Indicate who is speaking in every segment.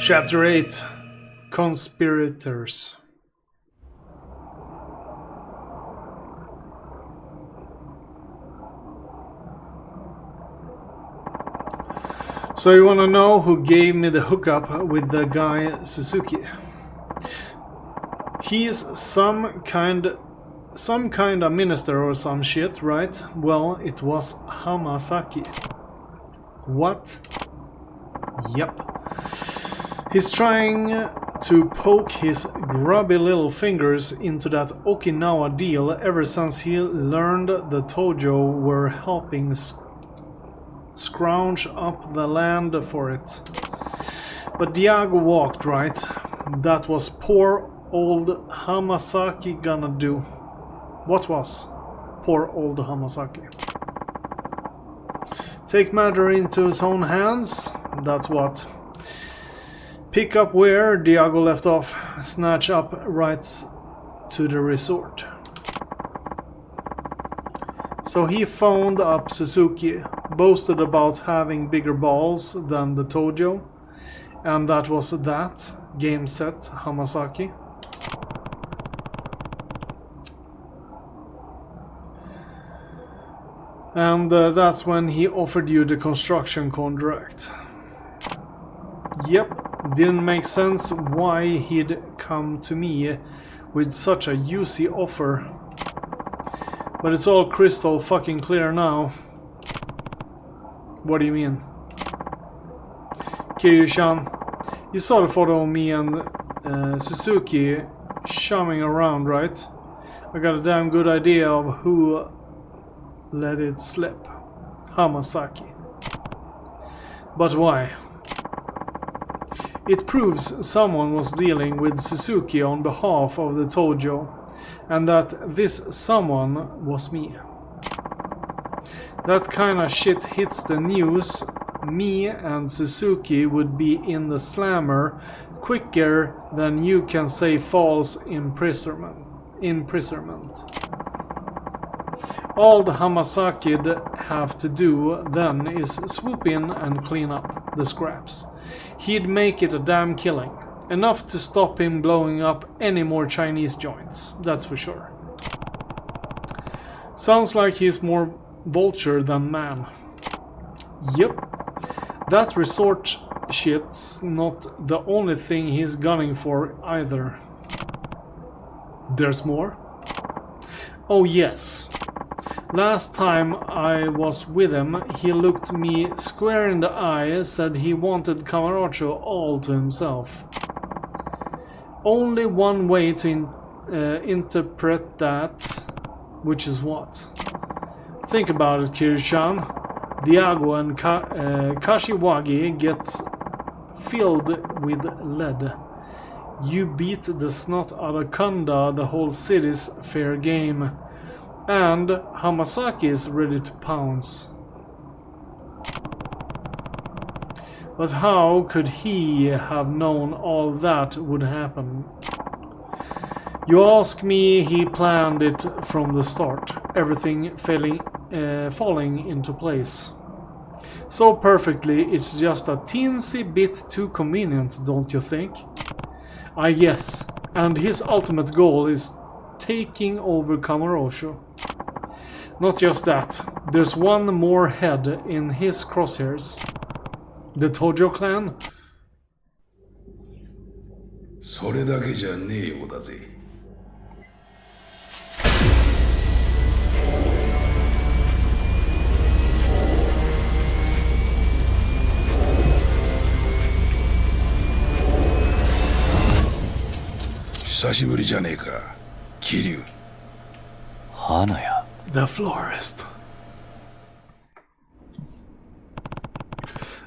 Speaker 1: Chapter 8 Conspirators. So you wanna know who gave me the hookup with the guy Suzuki? He's some kind of minister or some shit, right? Well, it was Hamasaki. What? Yep. He's trying to poke his grubby little fingers into that Okinawa deal ever since he learned the Tojo were helping scrounge up the land for it. But Diago walked, right? That was poor old Hamasaki gonna do. What was poor old Hamasaki? Take matter into his own hands? That's what. Pick up where Diago left off. Snatch up rights to the resort. So he phoned up Suzuki, boasted about having bigger balls than the Tojo, and that was that. Game set, Hamasaki. And that's when he offered you the construction contract. Yep, didn't make sense why he'd come to me with such a juicy offer. But it's all crystal fucking clear now. What do you mean? Kiryu-chan, you saw the photo of me and Suzuki chumming around, right? I got a damn good idea of who let it slip. Hamasaki. But why? It proves someone was dealing with Suzuki on behalf of the Tojo, and that this someone was me. That kind of shit hits the news, me and Suzuki would be in the slammer quicker than you can say false imprisonment. All the Hamasaki'd have to do then is swoop in and clean up the scraps. He'd make it a damn killing. Enough to stop him blowing up any more Chinese joints, that's for sure. Sounds like he's more vulture than man. Yep. That resort shit's not the only thing he's gunning for either. There's more? Oh yes. Last time I was with him, he looked me square in the eye, said he wanted Camaracho all to himself. Only one way to interpret that, which is what? Think about it, Kiryu-chan. Diago and Kashiwagi gets filled with lead. You beat the snot out of Kanda, the whole city's fair game. And Hamasaki is ready to pounce. But how could he have known all that would happen? You ask me, he planned it from the start, everything falling into place. So perfectly, it's just a teensy bit too convenient, don't you think? I guess, and his ultimate goal is taking over Kamurocho. Not just that, there's one more head in his crosshairs. The Tojo clan?
Speaker 2: それだけじゃねえようだぜ。久しぶりじゃねえか、桐生。
Speaker 3: 花屋。
Speaker 1: The florist.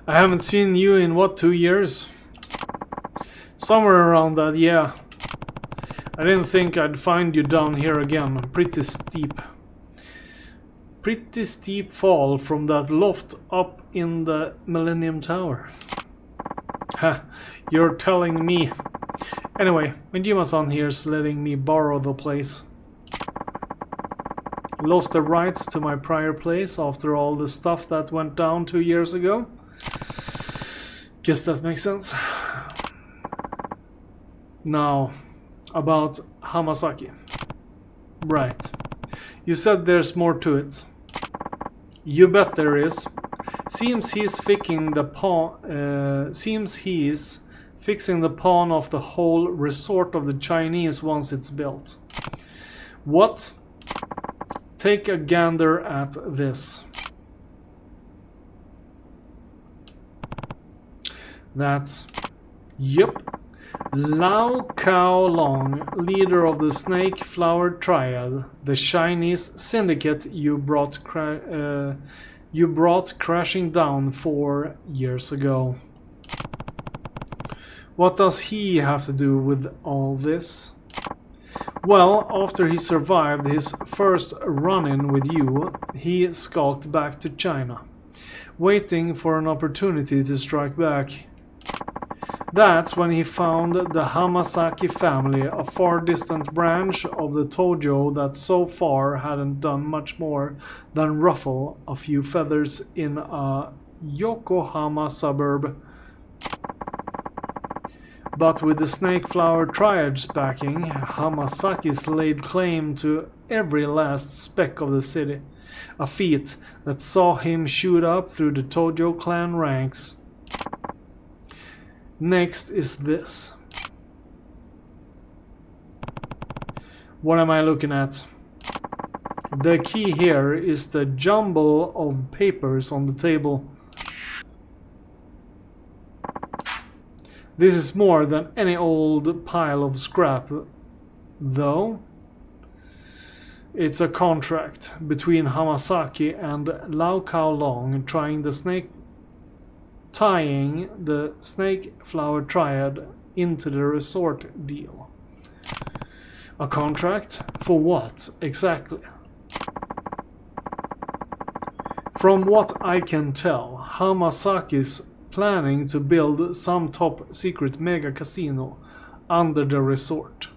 Speaker 1: I haven't seen you in what, 2 years? Somewhere around that, yeah. I didn't think I'd find you down here again. Pretty steep. Pretty steep fall from that loft up in the Millennium Tower. Ha, you're telling me. Anyway, Majima-san here's letting me borrow the place. Lost the rights to my prior place after all the stuff that went down 2 years ago. Guess that makes sense. Now, about Hamasaki. Right. You said there's more to it. You bet there is. Seems he's fixing the pawn of the whole resort of the Chinese once it's built. What? Take a gander at this. That's... Yep. Lao Cao Long, leader of the Snake Flower Triad, the Chinese syndicate you brought crashing down 4 years ago. What does he have to do with all this? Well, after he survived his first run-in with you, he skulked back to China, waiting for an opportunity to strike back. That's when he found the Hamasaki family, a far distant branch of the Tojo that so far hadn't done much more than ruffle a few feathers in a Yokohama suburb. But with the Snake Flower Triad's backing, Hamasaki's laid claim to every last speck of the city, a feat that saw him shoot up through the Tojo clan ranks. Next is this. What am I looking at? The key here is the jumble of papers on the table. This is more than any old pile of scrap, though. It's a contract between Hamasaki and Lao Cao Long tying the Snake Flower Triad into the resort deal. A contract? For what, exactly? From what I can tell, Hamasaki's planning to build some top secret mega casino under the resort.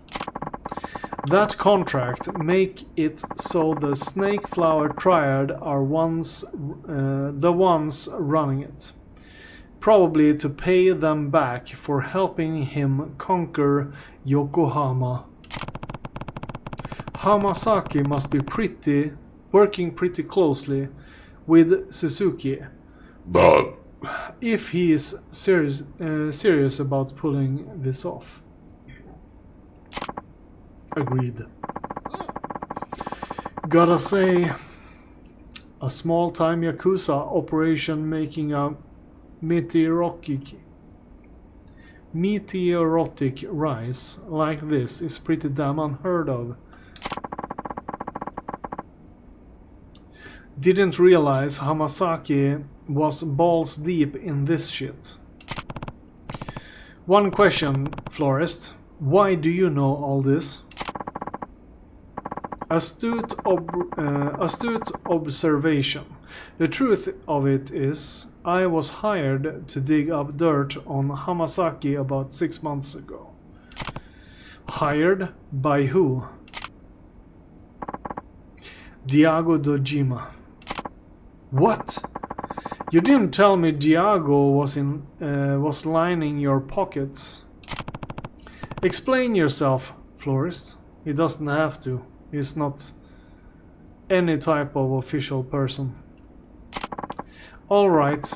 Speaker 1: That contract make it so the Snake Flower Triad are the ones running it. Probably to pay them back for helping him conquer Yokohama. Hamasaki must be working pretty closely with Suzuki.
Speaker 2: But
Speaker 1: If he is serious about pulling this off. Agreed. Gotta say, a small-time Yakuza operation making a meteoric rise like this is pretty damn unheard of. Didn't realize Hamasaki was balls deep in this shit. One question, Florist. Why do you know all this? Astute observation. The truth of it is, I was hired to dig up dirt on Hamasaki about 6 months ago. Hired? By who? Diago Dojima. What? You didn't tell me Diago was lining your pockets. Explain yourself, Florist. He doesn't have to. He's not any type of official person. Alright.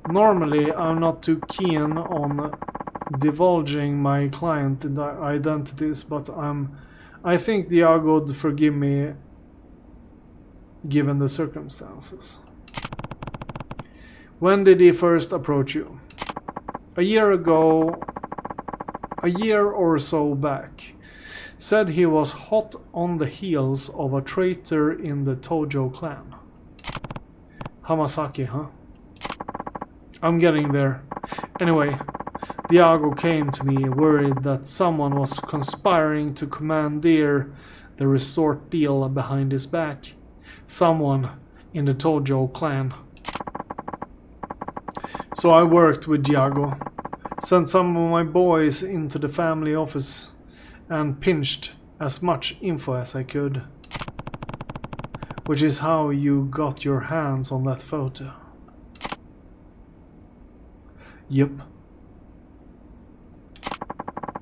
Speaker 1: Normally I'm not too keen on divulging my client identities, but I think Diago would forgive me given the circumstances. When did he first approach you? A year or so back. Said he was hot on the heels of a traitor in the Tojo clan. Hamasaki, huh? I'm getting there. Anyway, Diago came to me worried that someone was conspiring to commandeer the resort deal behind his back. Someone in the Tojo clan. So I worked with Diago, sent some of my boys into the family office and pinched as much info as I could. Which is how you got your hands on that photo. Yep.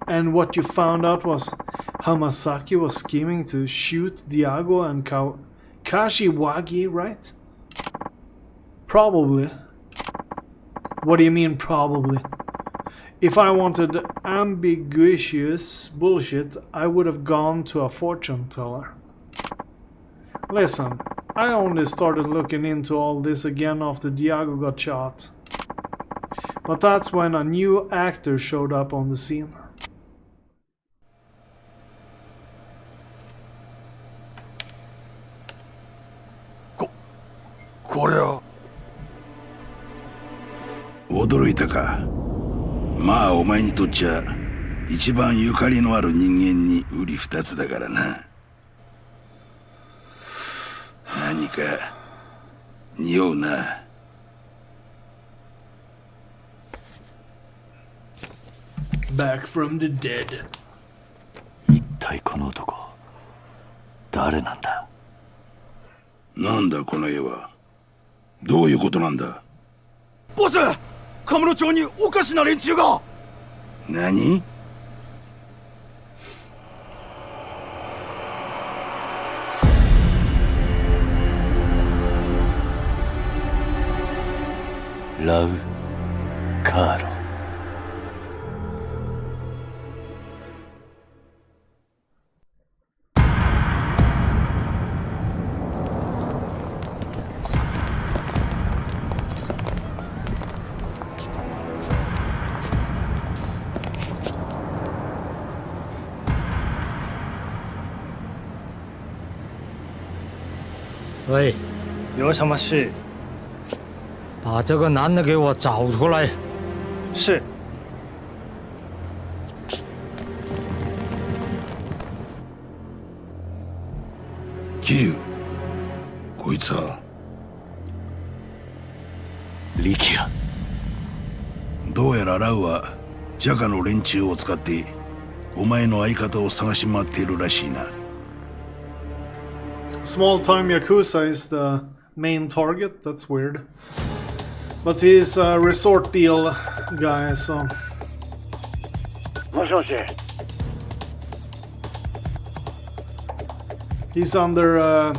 Speaker 1: And what you found out was Hamasaki was scheming to shoot Diago and Kashiwagi, right? Probably. What do you mean, probably? If I wanted ambiguous bullshit, I would have gone to a fortune teller. Listen, I only started looking into all this again after Diago got shot. But that's when a new actor showed up on the scene.
Speaker 2: Korea. 驚いたか。まあお前にとっちゃ一番ゆかりのある人間に瓜二つだからな。何か匂うな。
Speaker 1: Back from the dead.
Speaker 3: 一体この男誰なんだ。
Speaker 2: なんだこの絵は。どういうことなんだ。
Speaker 4: ボス、カムロ町におかしな連中が。
Speaker 2: 何。
Speaker 3: ラウ・カーロ。
Speaker 4: 喂，有什么事？把这个男的给我找出来。是。
Speaker 2: 桐生、こいつは。
Speaker 3: 力也。
Speaker 2: どうやらラウはジャカの連中を使ってお前の相方を探し回っているらしいな。
Speaker 1: Small-time Yakuza is the main target, that's weird. But he's a resort deal guy, so...
Speaker 4: もしもし。
Speaker 1: He's under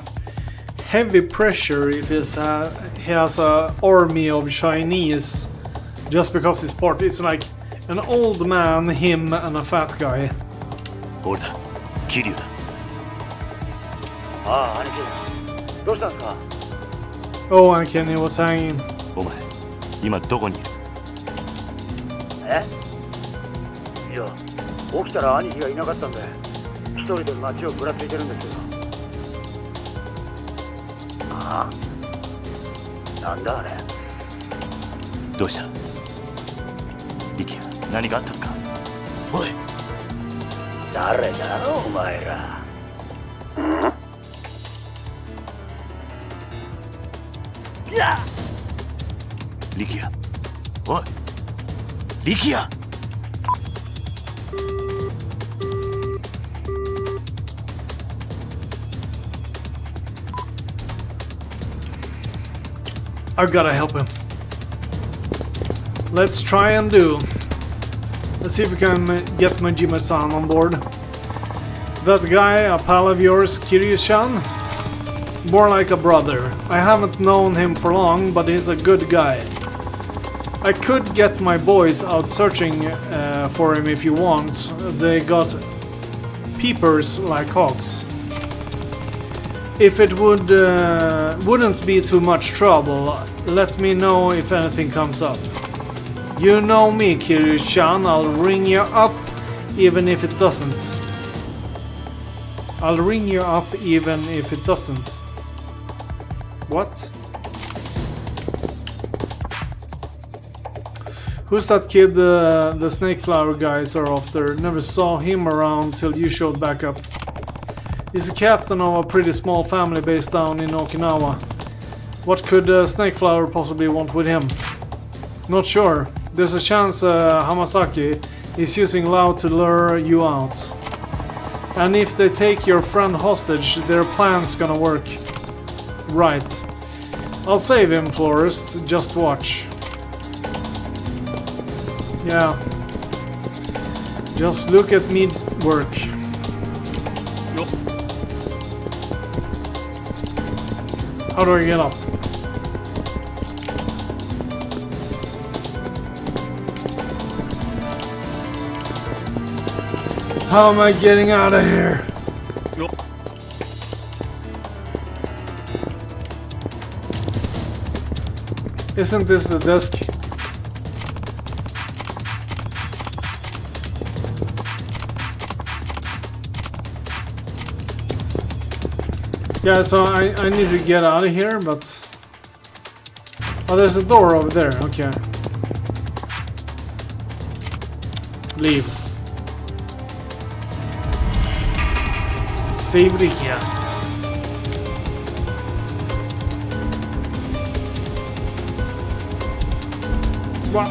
Speaker 1: heavy pressure if he has an army of Chinese. Just because he's part... It's like an old man, him, and a fat guy.
Speaker 3: 俺だ、桐生だ。
Speaker 4: ああ、兄貴。どうしたんですか。
Speaker 1: Oh, and Kenny was hanging.
Speaker 3: お前、今どこにいる。
Speaker 4: え？いや、起きたら兄貴がいなかったんで、一人で街をぶらついてるんですよ。ああ？なんだあれ。
Speaker 3: どうした。力也、何かあったのか。おい。
Speaker 4: 誰だお前ら。いや。
Speaker 3: 力也。おい。力也。
Speaker 1: I've gotta help him. Let's try and do. Let's see if we can get Majima-san on board. That guy, a pal of yours, Kiryu-chan? More like a brother. I haven't known him for long, but he's a good guy. I could get my boys out searching for him if you want. They got peepers like hogs. If it wouldn't be too much trouble, let me know if anything comes up. You know me, Kiryu-chan, I'll ring you up even if it doesn't. I'll ring you up even if it doesn't. What? Who's that kid the snake flower guys are after? Never saw him around till you showed back up. He's a captain of a pretty small family based down in Okinawa. What could Snakeflower possibly want with him? Not sure. There's a chance Hamasaki is using Lao to lure you out. And if they take your friend hostage, their plan's gonna work. Right. I'll save him, Florist. Just watch. Yeah. Just look at me work. How do I get up? How am I getting out of here? Isn't this the desk? Yeah, so I need to get out of here, but... Oh, there's a door over there, okay. Leave. Save the here. What?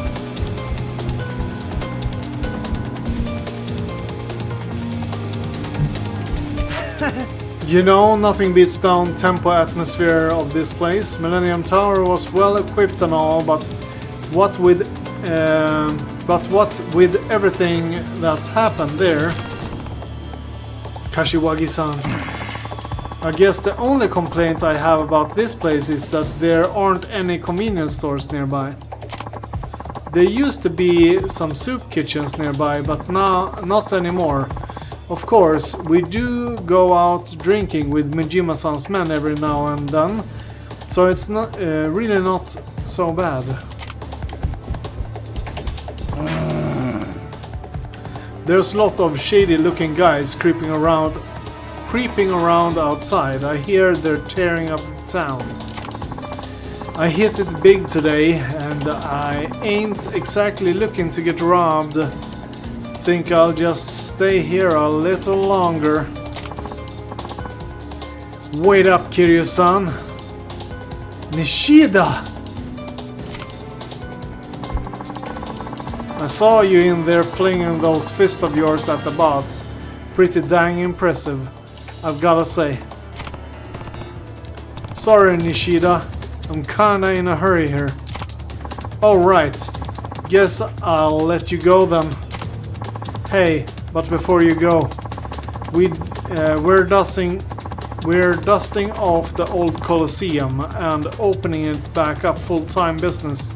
Speaker 1: You know, nothing beats down tempo atmosphere of this place. Millennium Tower was well equipped and all, but what with everything that's happened there, Kashiwagi-san. I guess the only complaint I have about this place is that there aren't any convenience stores nearby. There used to be some soup kitchens nearby, but now not anymore. Of course, we do go out drinking with Mijima-san's men every now and then, so it's not really not so bad. There's a lot of shady-looking guys creeping around outside. I hear they're tearing up the town. I hit it big today, and I ain't exactly looking to get robbed. Think I'll just stay here a little longer. Wait up, Kiryu-san. Nishida! I saw you in there flinging those fists of yours at the boss. Pretty dang impressive, I've gotta say. Sorry, Nishida. I'm kinda in a hurry here. Alright. Guess I'll let you go then. Hey, but before you go, we're dusting off the old Colosseum and opening it back up full-time business.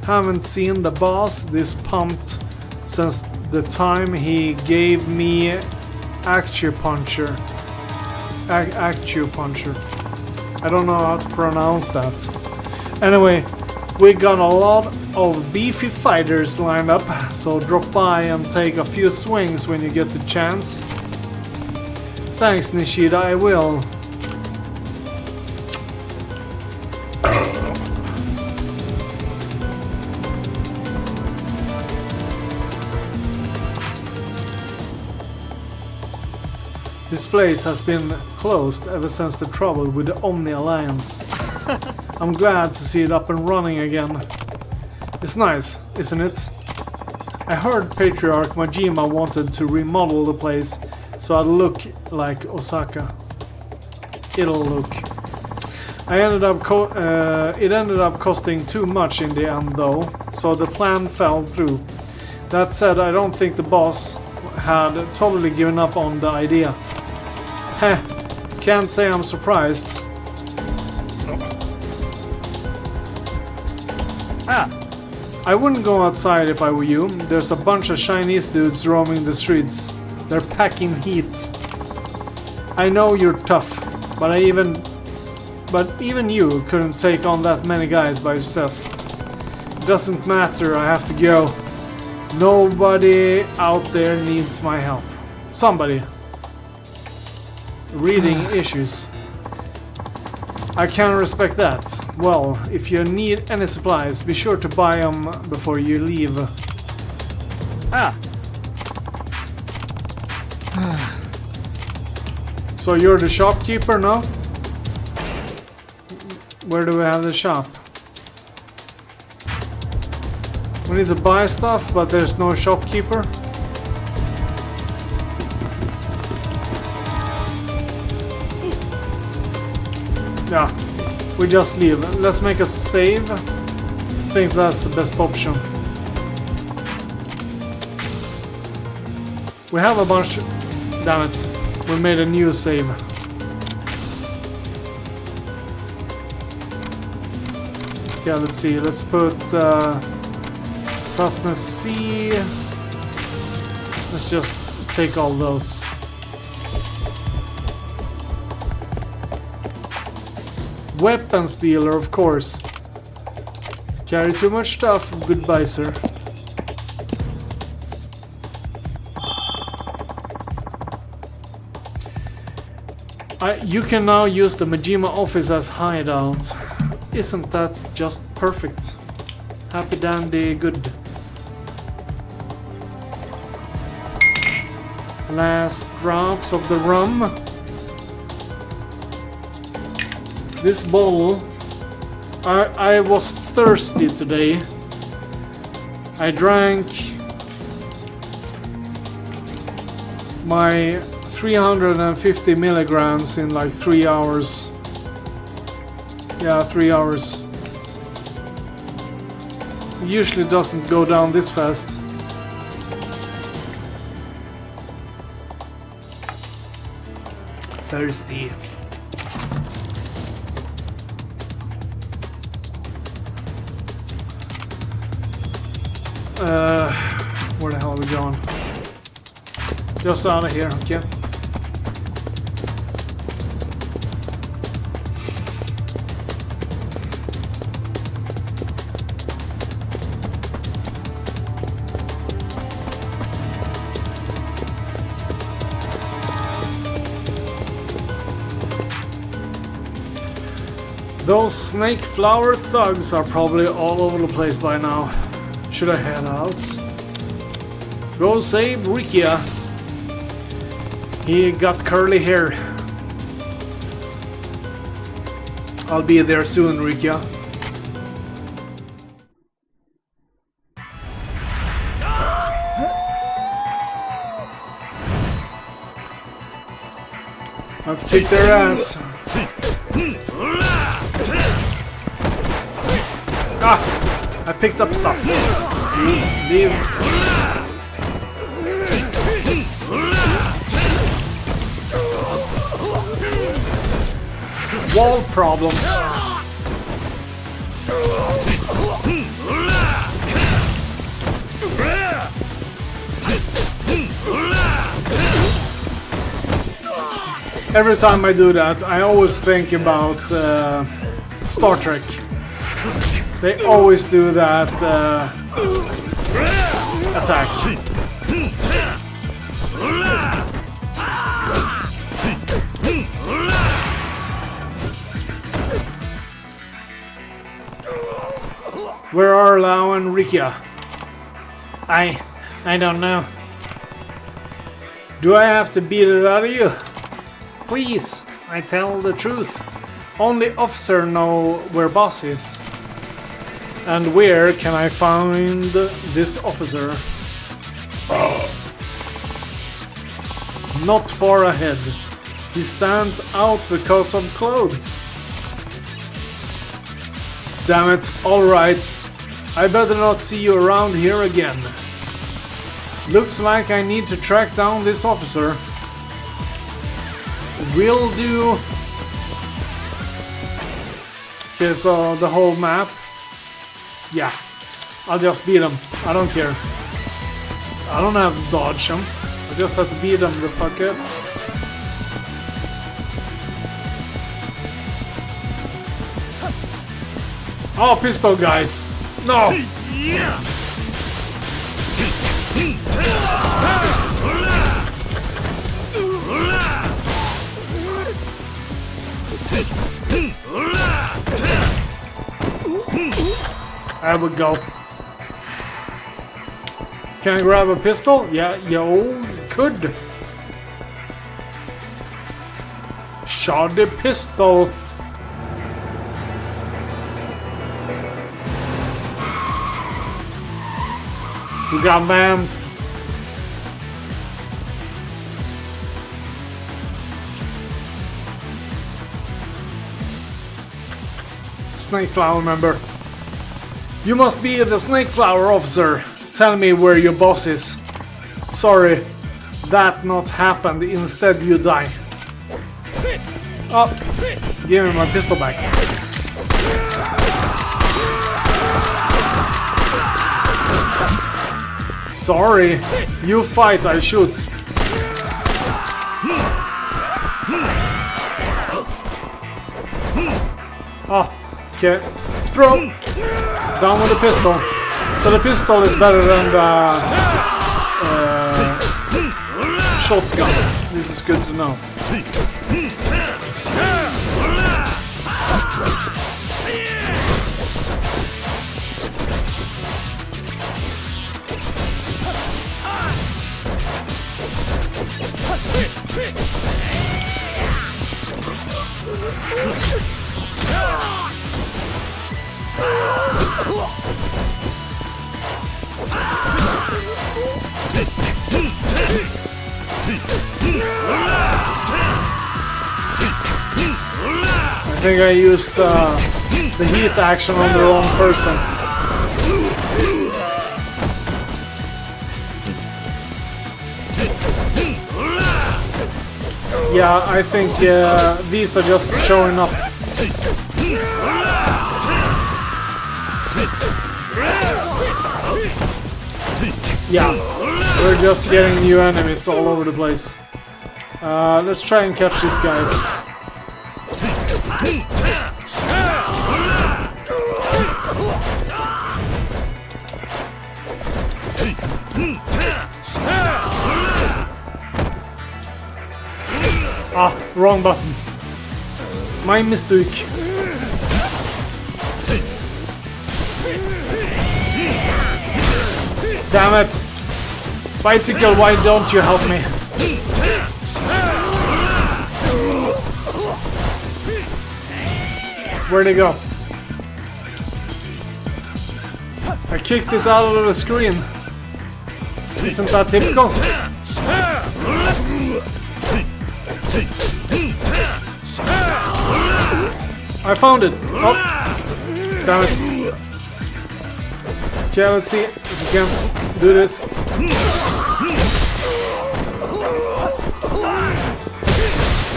Speaker 1: Haven't seen the boss this pumped since the time he gave me acupuncture. I don't know how to pronounce that. Anyway, we got a lot of beefy fighters lined up, so drop by and take a few swings when you get the chance. Thanks, Nishida, I will. This place has been closed ever since the trouble with the Omni Alliance. I'm glad to see it up and running again. It's nice, isn't it? I heard Patriarch Majima wanted to remodel the place so I'd look like Osaka. It'll look. It ended up costing too much in the end though, so the plan fell through. That said, I don't think the boss had totally given up on the idea. Heh, can't say I'm surprised. I wouldn't go outside if I were you. There's a bunch of Chinese dudes roaming the streets. They're packing heat. I know you're tough, but even you couldn't take on that many guys by yourself. It doesn't matter, I have to go. Nobody out there needs my help. Somebody. Reading issues. I can respect that. Well, if you need any supplies, be sure to buy them before you leave. So you're the shopkeeper now? Where do we have the shop? We need to buy stuff, but there's no shopkeeper. Yeah, we just leave. Let's make a save. I think that's the best option. We have a bunch... Damn it. We made a new save. Okay, let's see. Let's put toughness C. Let's just take all those. Weapons dealer, of course. Carry too much stuff. Goodbye, sir. You can now use the Majima office as hideout. Isn't that just perfect? Happy dandy good. Last drops of the rum. This bottle... I was thirsty today. I drank my 350 milligrams in like 3 hours. Yeah, 3 hours. It usually doesn't go down this fast. Thirsty. Where the hell are we going? Just out of here, okay? Those snake flower thugs are probably all over the place by now. Should I head out? Go save Rikia. He got curly hair. I'll be there soon, Rikia. Let's kick their ass. Ah! I picked up stuff. Leave. Wall problems. Every time I do that, I always think about Star Trek. They always do that attack. Where are Lau and Rikia? I don't know. Do I have to beat it out of you? Please, I tell the truth. Only officer know where boss is. And where can I find this officer? Not far ahead. He stands out because of clothes. Damn it, alright. I better not see you around here again. Looks like I need to track down this officer. Will do. Okay, so the whole map. Yeah, I'll just beat him. I don't care. I don't have to dodge him. I just have to beat him, the fucker. Oh, pistol guys. No! There we go. Can I grab a pistol? Yeah, yo, could. Shot the pistol. We got vans. Snake flower member. You must be the snake flower officer. Tell me where your boss is. Sorry, that not happened. Instead, you die. Oh, give me my pistol back. Sorry, you fight, I shoot. Oh, okay. Throw! Down with the pistol. So the pistol is better than the shotgun. This is good to know. I think I used the heat action on the wrong person. Yeah, I think these are just showing up. Yeah, we're just getting new enemies all over the place. Let's try and catch this guy. Ah, wrong button. My mistake. Damn it! Bicycle, why don't you help me? Where'd it go? I kicked it out of the screen. Isn't that typical? I found it! Oh! Damn it. Okay, let's see if we can do this.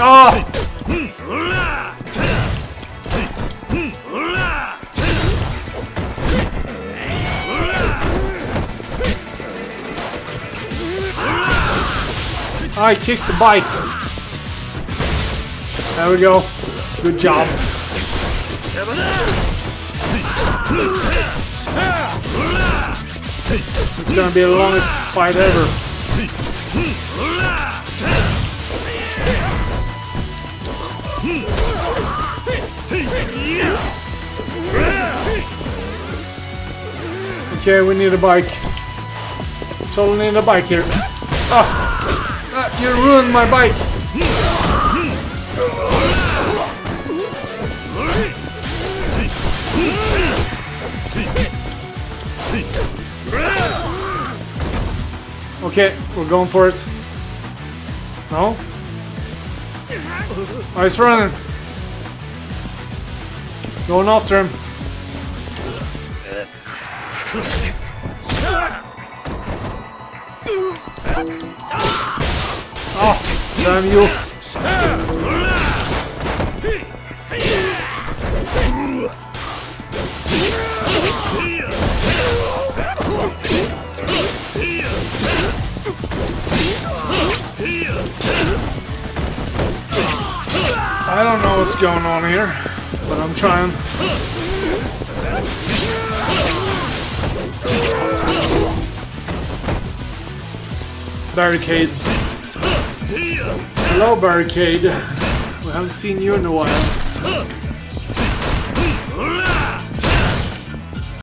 Speaker 1: Oh! I kicked the bike. There we go. Good job. This is gonna be the longest fight ever. Okay, we need a bike. Totally need a bike here. Ah! You ruined my bike! Okay, we're going for it. No? Oh, he's running. Going after him. Oh, damn you. I don't know what's going on here, but I'm trying. Barricades. Hello, Barricade. We haven't seen you in a while.